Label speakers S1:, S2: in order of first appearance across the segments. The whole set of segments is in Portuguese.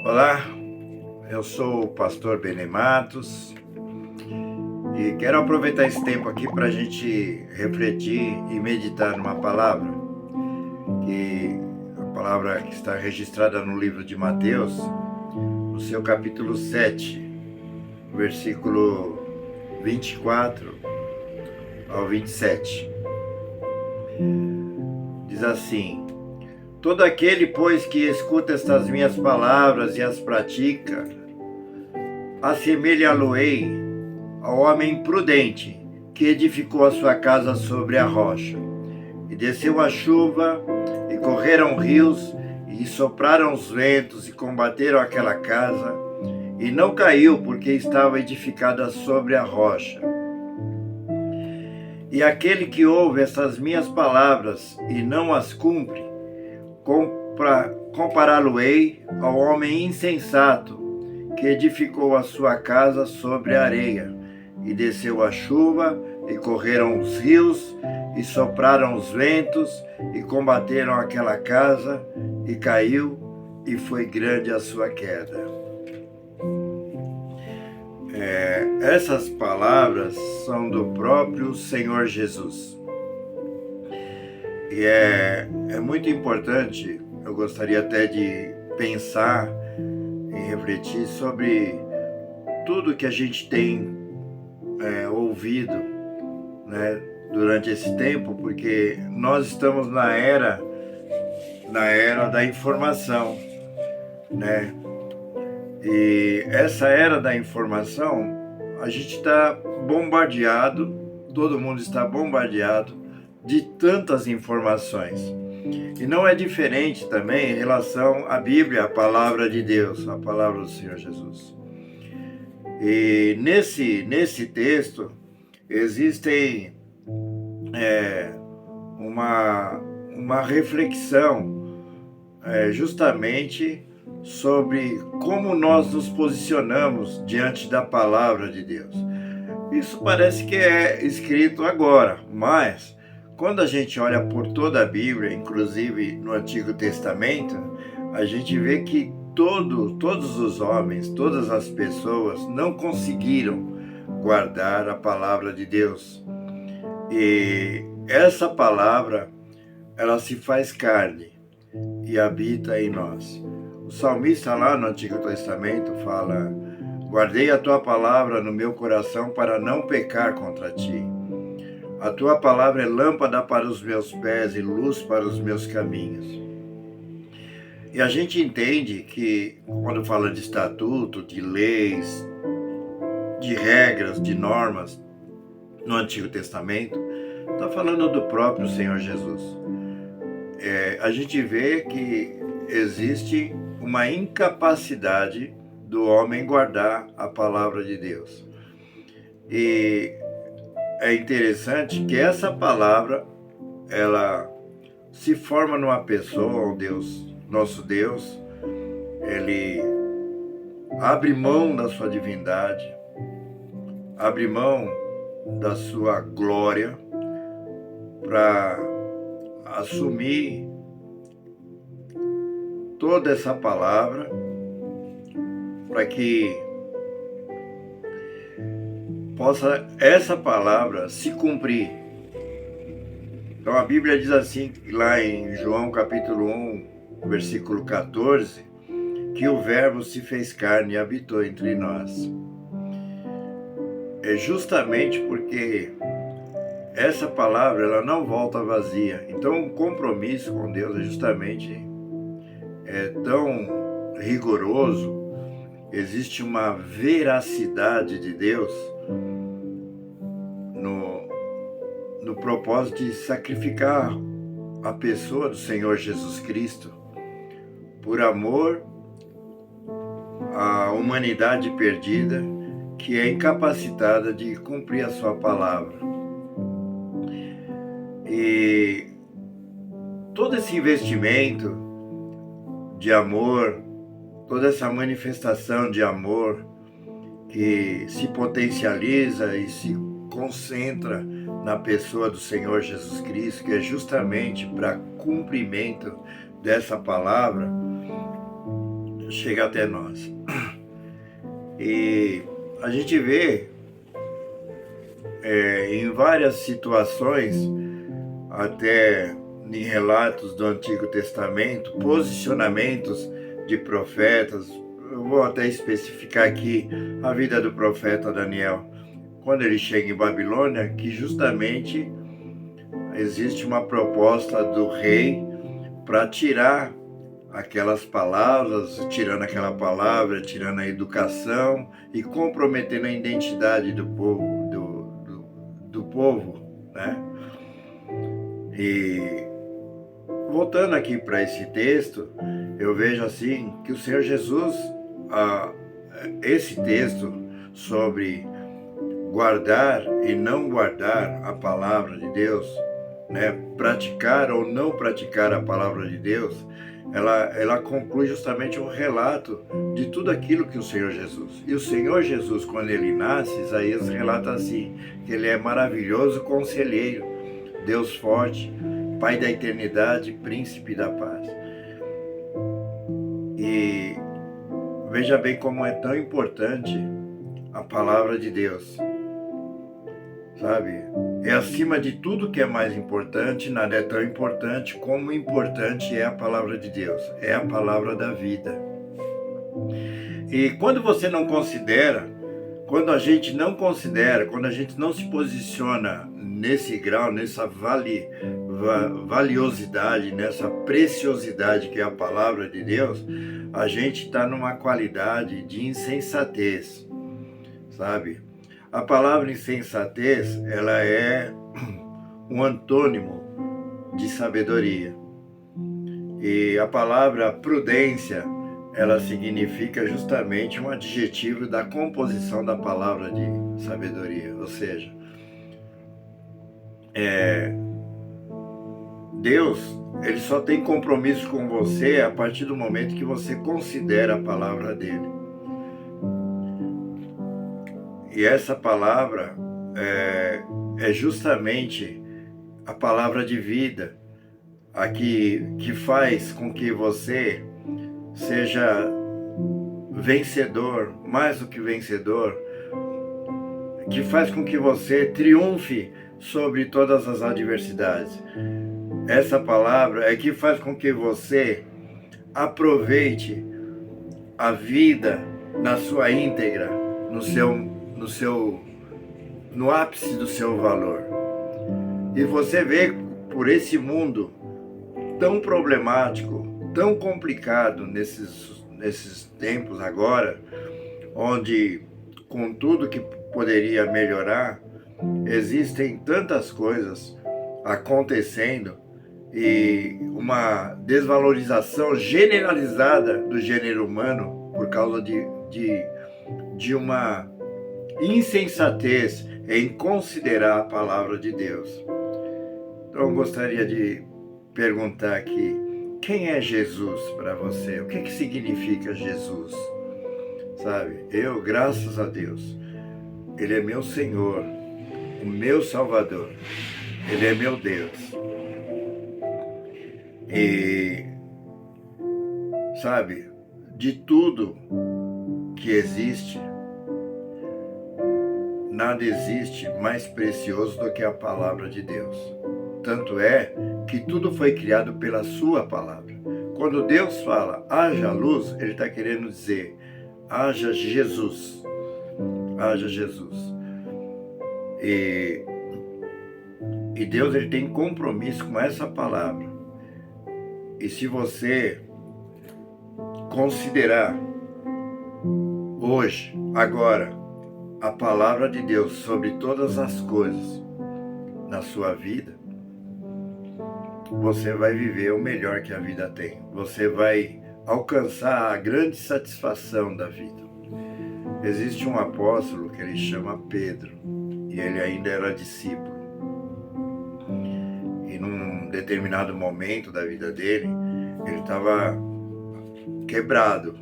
S1: Olá, eu sou o pastor Benê Matos e quero aproveitar esse tempo aqui para a gente refletir e meditar numa palavra, que a palavra que está registrada no livro de Mateus, no seu capítulo 7, versículo 24 ao 27. Diz assim: todo aquele, pois, que escuta estas minhas palavras e as pratica, assemelhá-lo-ei ao homem prudente que edificou a sua casa sobre a rocha. E desceu a chuva, e correram rios, e sopraram os ventos, e combateram aquela casa, e não caiu, porque estava edificada sobre a rocha. E aquele que ouve essas minhas palavras e não as cumpre, compará-lo-ei ao homem insensato que edificou a sua casa sobre a areia. E desceu a chuva, e correram os rios, e sopraram os ventos, e combateram aquela casa, e caiu, e foi grande a sua queda. Essas palavras são do próprio Senhor Jesus. E é muito importante, eu gostaria até de pensar e refletir sobre tudo que a gente tem ouvido, né, durante esse tempo, porque nós estamos na era da informação, né? E essa era da informação, a gente está bombardeado, todo mundo está bombardeado de tantas informações. E não é diferente também em relação à Bíblia, a palavra de Deus, a palavra do Senhor Jesus. E nesse texto existem uma reflexão justamente sobre como nós nos posicionamos diante da palavra de Deus. Isso parece que é escrito agora, mas quando a gente olha por toda a Bíblia, inclusive no Antigo Testamento, a gente vê que todos os homens, todas as pessoas não conseguiram guardar a palavra de Deus. E essa palavra, ela se faz carne e habita em nós. O salmista lá no Antigo Testamento fala: guardei a tua palavra no meu coração para não pecar contra ti. A tua palavra é lâmpada para os meus pés e luz para os meus caminhos. E a gente entende que quando fala de estatuto, de leis, de regras, de normas no Antigo Testamento, está falando do próprio Senhor Jesus. A gente vê que existe uma incapacidade do homem guardar a palavra de Deus. E é interessante que essa palavra, ela se forma numa pessoa, o Deus, nosso Deus, ele abre mão da sua divindade, abre mão da sua glória para assumir toda essa palavra, para que possa essa palavra se cumprir. Então a Bíblia diz assim, lá em João capítulo 1, versículo 14, que o Verbo se fez carne e habitou entre nós. É justamente porque essa palavra, ela não volta vazia. Então o compromisso com Deus é justamente tão rigoroso, existe uma veracidade de Deus no propósito de sacrificar a pessoa do Senhor Jesus Cristo por amor à humanidade perdida, que é incapacitada de cumprir a sua palavra. E todo esse investimento de amor, toda essa manifestação de amor que se potencializa e se concentra na pessoa do Senhor Jesus Cristo, que é justamente para cumprimento dessa palavra chega até nós. E a gente vê em várias situações, até em relatos do Antigo Testamento, posicionamentos de profetas. Eu vou até especificar aqui a vida do profeta Daniel, quando ele chega em Babilônia, que justamente existe uma proposta do rei para tirar aquelas palavras, tirando aquela palavra, tirando a educação e comprometendo a identidade do povo, do povo, né? E voltando aqui para esse texto, eu vejo assim que o Senhor Jesus, esse texto sobre guardar e não guardar a palavra de Deus, né, praticar ou não praticar a palavra de Deus, ela conclui justamente um relato de tudo aquilo que o Senhor Jesus. E o Senhor Jesus, quando ele nasce, Isaías relata assim, que ele é maravilhoso conselheiro, Deus forte, Pai da eternidade, príncipe da paz. E veja bem como é tão importante a palavra de Deus, sabe? É acima de tudo que é mais importante, nada é tão importante como importante é a palavra de Deus, é a palavra da vida. E quando você não considera, quando a gente não considera, quando a gente não se posiciona nesse grau, nessa valiosidade, nessa preciosidade que é a palavra de Deus, a gente está numa qualidade de insensatez, sabe? A palavra insensatez, ela é um antônimo de sabedoria. E a palavra prudência, ela significa justamente um adjetivo da composição da palavra de sabedoria. Ou seja, Deus, ele só tem compromisso com você a partir do momento que você considera a palavra dele. E essa palavra é justamente a palavra de vida, a que faz com que você seja vencedor, mais do que vencedor, que faz com que você triunfe sobre todas as adversidades. Essa palavra é que faz com que você aproveite a vida na sua íntegra, no ápice do seu valor. E você vê por esse mundo tão problemático, tão complicado nesses tempos agora, onde com tudo que poderia melhorar, existem tantas coisas acontecendo e uma desvalorização generalizada do gênero humano por causa de uma insensatez em considerar a palavra de Deus. Então eu gostaria de perguntar aqui, quem é Jesus para você? O que significa Jesus? Sabe, eu, graças a Deus, Ele é meu Senhor, o meu Salvador, Ele é meu Deus. E, sabe, de tudo que existe, nada existe mais precioso do que a palavra de Deus. Tanto é que tudo foi criado pela sua palavra. Quando Deus fala, haja luz, Ele está querendo dizer, haja Jesus. Haja Jesus. E Deus, Ele tem compromisso com essa palavra. E se você considerar hoje, agora, a palavra de Deus sobre todas as coisas na sua vida, você vai viver o melhor que a vida tem. Você vai alcançar a grande satisfação da vida. Existe um apóstolo que ele chama Pedro, e ele ainda era discípulo. E num determinado momento da vida dele, ele estava quebrado,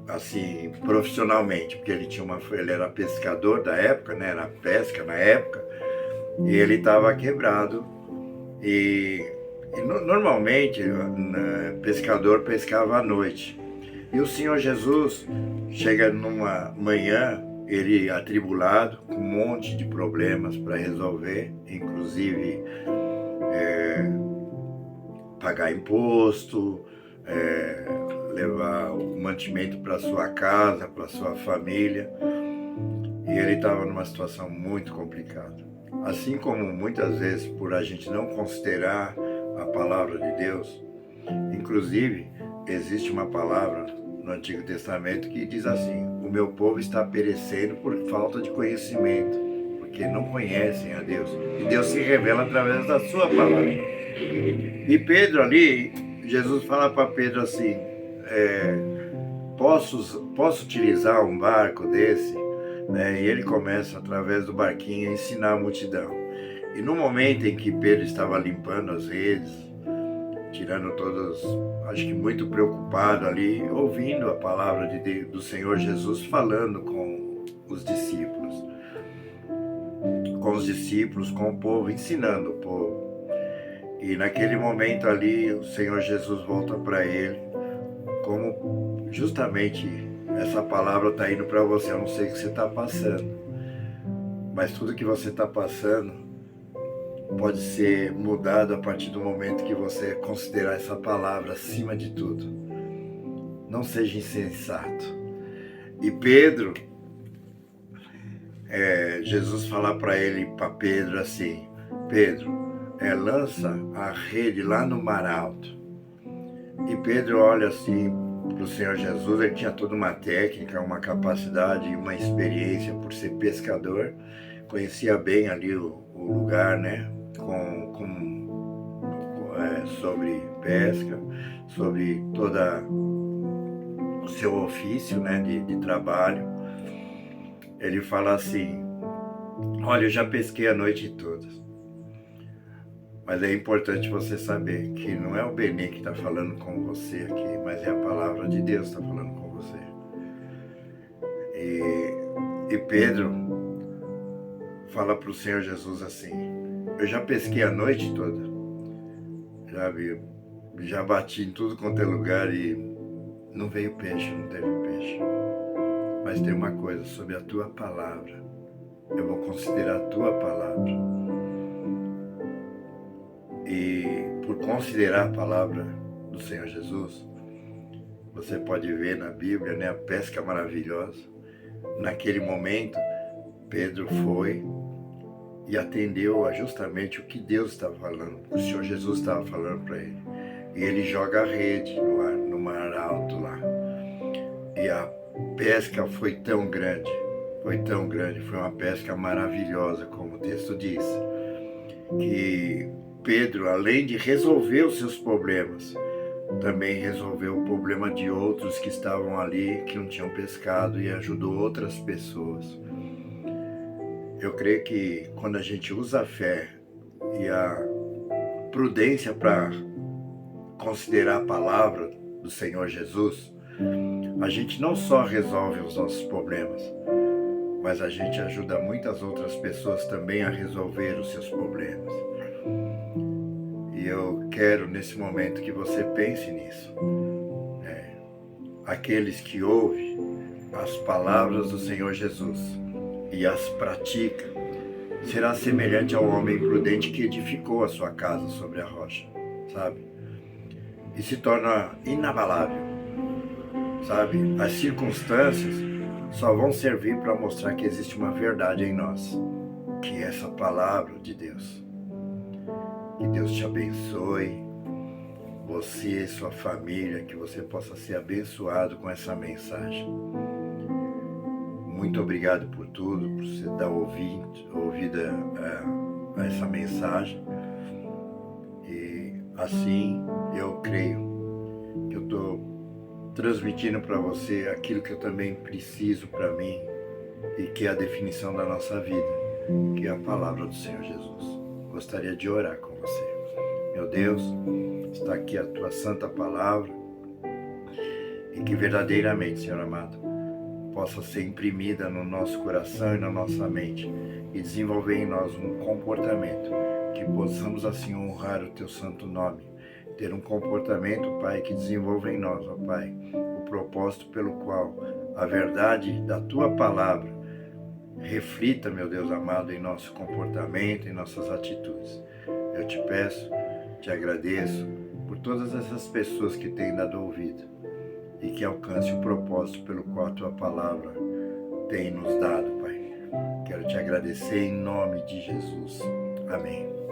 S1: assim, profissionalmente, porque ele era pescador da época, né? Era pesca na época, e ele estava quebrado, e E normalmente, pescador pescava à noite. E o Senhor Jesus chega numa manhã, ele atribulado, com um monte de problemas para resolver, inclusive pagar imposto, levar o mantimento para sua casa, para sua família. E ele estava numa situação muito complicada. Assim como muitas vezes, por a gente não considerar a palavra de Deus, inclusive existe uma palavra no Antigo Testamento que diz assim: o meu povo está perecendo por falta de conhecimento, porque não conhecem a Deus. E Deus se revela através da sua palavra. E Pedro ali, Jesus fala para Pedro assim, posso utilizar um barco desse? E ele começa, através do barquinho, a ensinar a multidão. E no momento em que Pedro estava limpando as redes, tirando todas, acho que muito preocupado ali, ouvindo a palavra do Senhor Jesus falando com os discípulos, com o povo, ensinando o povo. E naquele momento ali, o Senhor Jesus volta para ele, como justamente essa palavra está indo para você. Eu não sei o que você está passando, mas tudo que você está passando pode ser mudado a partir do momento que você considerar essa palavra acima de tudo. Não seja insensato. E Pedro, Jesus fala para ele, para Pedro assim: Pedro, lança a rede lá no mar alto. E Pedro olha assim para o Senhor Jesus. Ele tinha toda uma técnica, uma capacidade e uma experiência por ser pescador. Conhecia bem ali o lugar, né? Sobre pesca, sobre toda o seu ofício, né? de trabalho. Ele fala assim: olha, eu já pesquei a noite toda. Mas é importante você saber que não é o Benê que está falando com você aqui, mas é a palavra de Deus que está falando com você. E Pedro fala para o Senhor Jesus assim: eu já pesquei a noite toda, já bati em tudo quanto é lugar e não veio peixe, não teve peixe. Mas tem uma coisa, sobre a tua palavra, eu vou considerar a tua palavra. E por considerar a palavra do Senhor Jesus, você pode ver na Bíblia, né, a pesca maravilhosa. Naquele momento, Pedro foi e atendeu a justamente o que Deus estava falando, o Senhor Jesus estava falando para ele. E ele joga a rede no mar alto lá. E a pesca foi tão grande, foi uma pesca maravilhosa, como o texto diz, que Pedro, além de resolver os seus problemas, também resolveu o problema de outros que estavam ali, que não tinham pescado, e ajudou outras pessoas. Eu creio que quando a gente usa a fé e a prudência para considerar a palavra do Senhor Jesus, a gente não só resolve os nossos problemas, mas a gente ajuda muitas outras pessoas também a resolver os seus problemas. E eu quero, nesse momento, que você pense nisso. Aqueles que ouvem as palavras do Senhor Jesus e as pratica, será semelhante ao homem prudente que edificou a sua casa sobre a rocha, sabe? E se torna inabalável, sabe? As circunstâncias só vão servir para mostrar que existe uma verdade em nós, que é essa palavra de Deus. Que Deus te abençoe, você e sua família, que você possa ser abençoado com essa mensagem. Muito obrigado por tudo, por você dar ouvida a essa mensagem. E assim eu creio que eu estou transmitindo para você aquilo que eu também preciso para mim e que é a definição da nossa vida, que é a palavra do Senhor Jesus. Gostaria de orar com você. Meu Deus, está aqui a tua santa palavra e que verdadeiramente, Senhor amado, possa ser imprimida no nosso coração e na nossa mente e desenvolver em nós um comportamento que possamos assim honrar o Teu santo nome, ter um comportamento, Pai, que desenvolva em nós, ó Pai, o propósito pelo qual a verdade da Tua palavra reflita, meu Deus amado, em nosso comportamento, em nossas atitudes. Eu te peço, te agradeço por todas essas pessoas que têm dado ouvido e que alcance o propósito pelo qual a Tua palavra tem nos dado, Pai. Quero te agradecer em nome de Jesus. Amém.